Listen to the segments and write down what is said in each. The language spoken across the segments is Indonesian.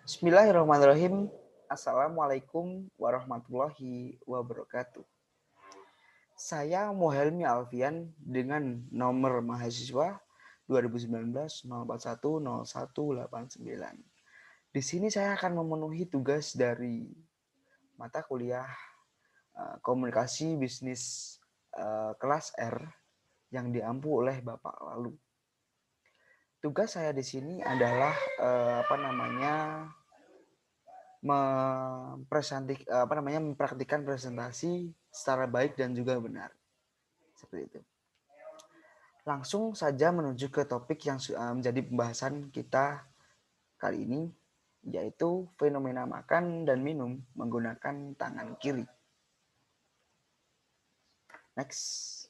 Bismillahirrahmanirrahim. Assalamualaikum warahmatullahi wabarakatuh. Saya Muhelmi Alfian dengan nomor mahasiswa 2019 0410189. Di sini saya akan memenuhi tugas dari mata kuliah komunikasi bisnis kelas R yang diampu oleh Bapak Lalu. Tugas saya di sini adalah mempraktikkan presentasi secara baik dan juga benar. Seperti itu. Langsung saja menuju ke topik yang menjadi pembahasan kita kali ini, yaitu fenomena makan dan minum menggunakan tangan kiri. Next.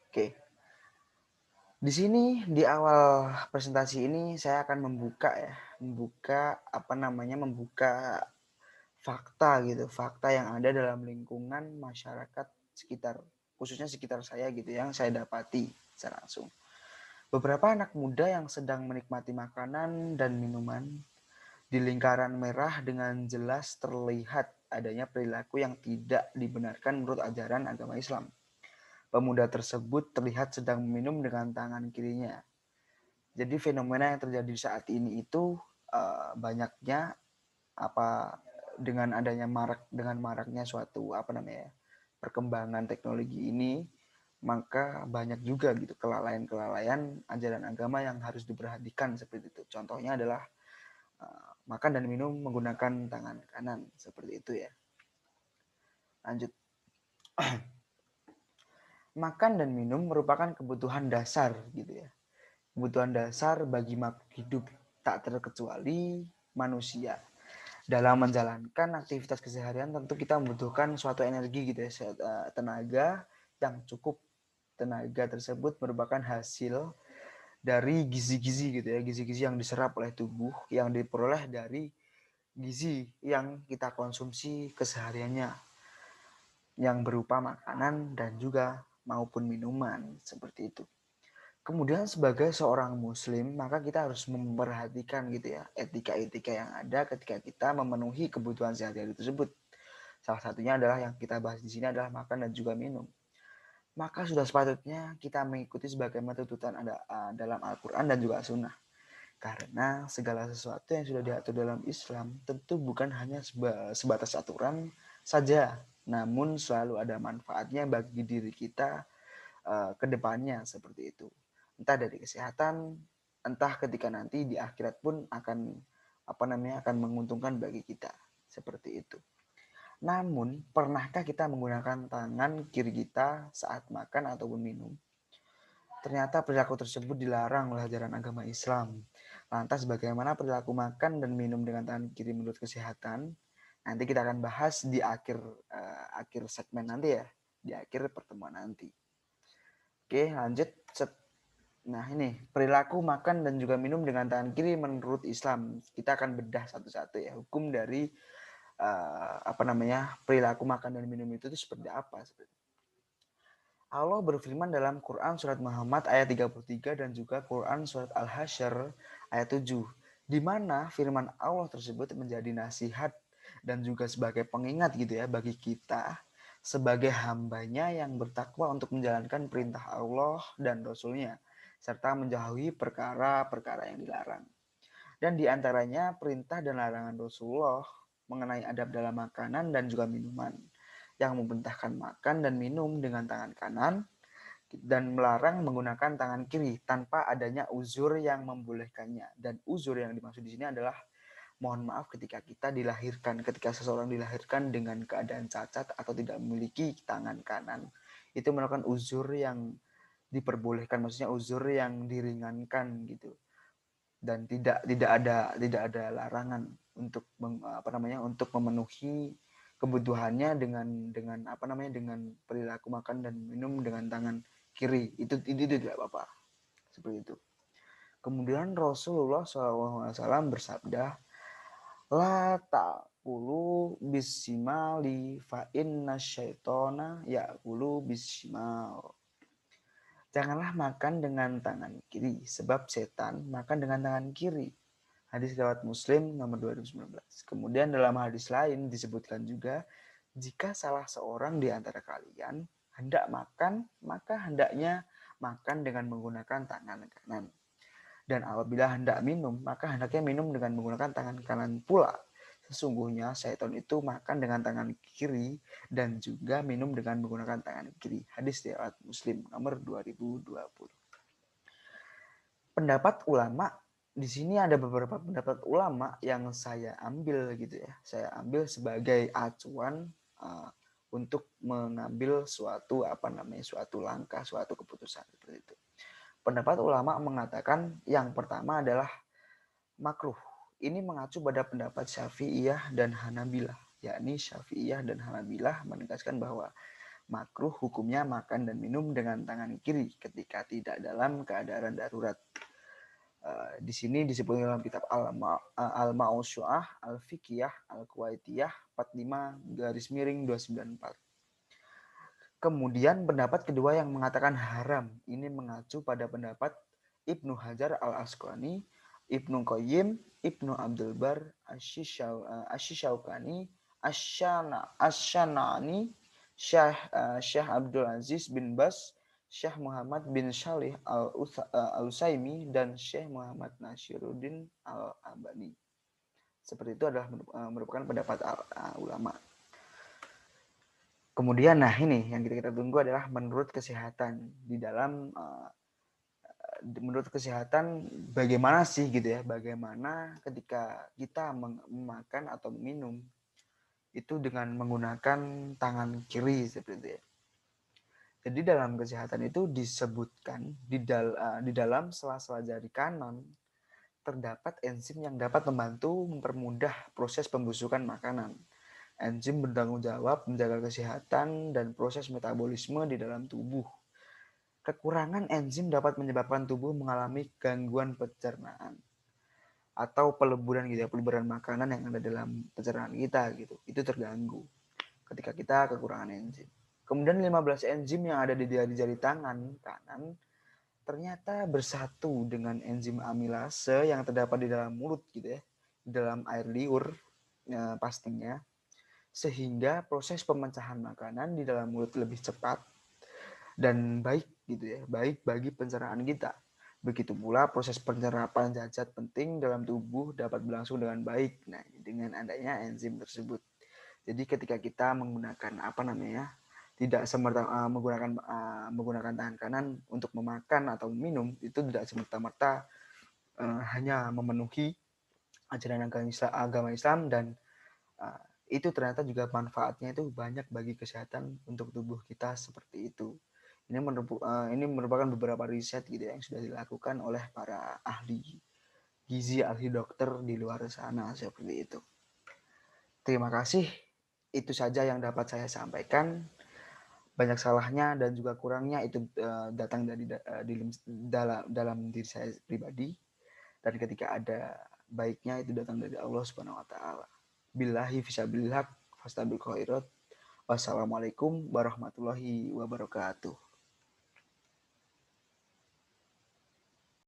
Oke. Di sini di awal presentasi ini saya akan membuka fakta gitu, fakta yang ada dalam lingkungan masyarakat sekitar, khususnya sekitar saya gitu, yang saya dapati secara langsung. Beberapa anak muda yang sedang menikmati makanan dan minuman di lingkaran merah dengan jelas terlihat adanya perilaku yang tidak dibenarkan menurut ajaran agama Islam. Pemuda tersebut terlihat sedang meminum dengan tangan kirinya. Jadi fenomena yang terjadi saat ini itu banyaknya dengan maraknya suatu perkembangan teknologi ini, maka banyak juga gitu kelalaian ajaran agama yang harus diperhatikan seperti itu. Contohnya adalah makan dan minum menggunakan tangan kanan seperti itu ya. Lanjut. Makan dan minum merupakan kebutuhan dasar gitu ya. Kebutuhan dasar bagi makhluk hidup tak terkecuali manusia. Dalam menjalankan aktivitas keseharian tentu kita membutuhkan suatu energi gitu ya, tenaga yang cukup. Tenaga tersebut merupakan hasil dari gizi-gizi gitu ya, gizi-gizi yang diserap oleh tubuh, yang diperoleh dari gizi yang kita konsumsi kesehariannya, yang berupa makanan dan juga maupun minuman seperti itu. Kemudian sebagai seorang muslim, maka kita harus memperhatikan gitu ya, etika-etika yang ada ketika kita memenuhi kebutuhan sehari-hari tersebut. Salah satunya adalah yang kita bahas di sini adalah makan dan juga minum. Maka sudah sepatutnya kita mengikuti sebagaimana tuntutan ada dalam Al-Quran dan juga Sunnah. Karena segala sesuatu yang sudah diatur dalam Islam tentu bukan hanya sebatas aturan saja, namun selalu ada manfaatnya bagi diri kita ke depannya seperti itu. Entah dari kesehatan, entah ketika nanti di akhirat pun akan menguntungkan bagi kita seperti itu. Namun, pernahkah kita menggunakan tangan kiri kita saat makan ataupun minum? Ternyata perilaku tersebut dilarang oleh ajaran agama Islam. Lantas bagaimana perilaku makan dan minum dengan tangan kiri menurut kesehatan? Nanti kita akan bahas di akhir segmen nanti ya, di akhir pertemuan nanti. Oke, lanjut. Nah ini perilaku makan dan juga minum dengan tangan kiri menurut Islam. Kita akan bedah satu-satu ya, hukum dari perilaku makan dan minum itu seperti apa sebenarnya. Allah berfirman dalam Quran surat Muhammad ayat 33 dan juga Quran surat Al-Hasyr ayat 7, di mana firman Allah tersebut menjadi nasihat dan juga sebagai pengingat gitu ya bagi kita sebagai hambanya yang bertakwa untuk menjalankan perintah Allah dan Rasulnya serta menjauhi perkara-perkara yang dilarang. Dan diantaranya perintah dan larangan Rasulullah mengenai adab dalam makanan dan juga minuman, yang memerintahkan makan dan minum dengan tangan kanan dan melarang menggunakan tangan kiri tanpa adanya uzur yang membolehkannya. Dan uzur yang dimaksud di sini adalah mohon maaf ketika seseorang dilahirkan dengan keadaan cacat atau tidak memiliki tangan kanan, itu merupakan uzur yang diperbolehkan, maksudnya uzur yang diringankan gitu, dan tidak ada larangan untuk untuk memenuhi kebutuhannya dengan perilaku makan dan minum dengan tangan kiri. Itu tidak apa-apa seperti itu. Kemudian Rasulullah SAW bersabda, la ta'kulu bisimali fa inna syaitona ya'kulu bisimal. Janganlah makan dengan tangan kiri, sebab setan makan dengan tangan kiri. Hadis riwayat Muslim nomor 2019. Kemudian dalam hadis lain disebutkan juga, jika salah seorang di antara kalian hendak makan, maka hendaknya makan dengan menggunakan tangan kanan. Dan apabila hendak minum, maka hendaknya minum dengan menggunakan tangan kanan pula. Sesungguhnya syaitan itu makan dengan tangan kiri dan juga minum dengan menggunakan tangan kiri. Hadis riwayat Muslim nomor 2020. Pendapat ulama, di sini ada beberapa pendapat ulama yang saya ambil gitu ya. Saya ambil sebagai acuan untuk mengambil suatu suatu langkah, suatu keputusan seperti itu. Pendapat ulama mengatakan yang pertama adalah makruh. Ini mengacu pada pendapat Syafi'iyah dan Hanabilah, yakni Syafi'iyah dan Hanabilah menegaskan bahwa makruh hukumnya makan dan minum dengan tangan kiri ketika tidak dalam keadaan darurat. Di sini disebut dalam kitab Al-Ma'usyu'ah Al-Fiqhiyah Al-Kuwaitiyah 45-294. Kemudian pendapat kedua yang mengatakan haram, ini mengacu pada pendapat Ibnu Hajar Al-Asqalani, Ibnu Qayyim, Ibnu Abdul Bar, Asy-Syaukani, Asy-Syanani, Syekh Abdul Aziz bin Bas, Syekh Muhammad bin Shalih Al-Utsaimin, dan Syekh Muhammad Nasiruddin Al-Albani. Seperti itu adalah merupakan pendapat ulama. Kemudian ini yang kita tunggu adalah menurut kesehatan di dalam menurut kesehatan bagaimana sih gitu ya, bagaimana ketika kita memakan atau minum itu dengan menggunakan tangan kiri seperti itu ya. Jadi dalam kesehatan itu disebutkan di dalam sela-sela jari kanan terdapat enzim yang dapat membantu mempermudah proses pembusukan makanan. Enzim bertanggung jawab menjaga kesehatan dan proses metabolisme di dalam tubuh. Kekurangan enzim dapat menyebabkan tubuh mengalami gangguan pencernaan atau peleburan gitu ya, peleburan makanan yang ada dalam pencernaan kita gitu. Itu terganggu ketika kita kekurangan enzim. Kemudian 15 enzim yang ada di jari tangan kanan ternyata bersatu dengan enzim amilase yang terdapat di dalam mulut gitu ya, di dalam air liur pastinya, sehingga proses pemecahan makanan di dalam mulut lebih cepat dan baik gitu ya, baik bagi pencernaan kita. Begitu pula proses penyerapan zat penting dalam tubuh dapat berlangsung dengan baik. Nah, dengan adanya enzim tersebut. Jadi ketika kita menggunakan tidak semerta menggunakan tangan kanan untuk memakan atau minum, itu tidak semerta-merta hanya memenuhi ajaran agama Islam, dan itu ternyata juga manfaatnya itu banyak bagi kesehatan untuk tubuh kita seperti itu. Ini merupakan beberapa riset gitu yang sudah dilakukan oleh para ahli gizi, ahli dokter di luar sana seperti itu. Terima kasih. Itu saja yang dapat saya sampaikan. Banyak salahnya dan juga kurangnya itu datang dari dalam diri saya pribadi, dan ketika ada baiknya itu datang dari Allah Subhanahu wa taala. Billahi fisabilillah fastabiqul khairat. Wassalamualaikum warahmatullahi wabarakatuh.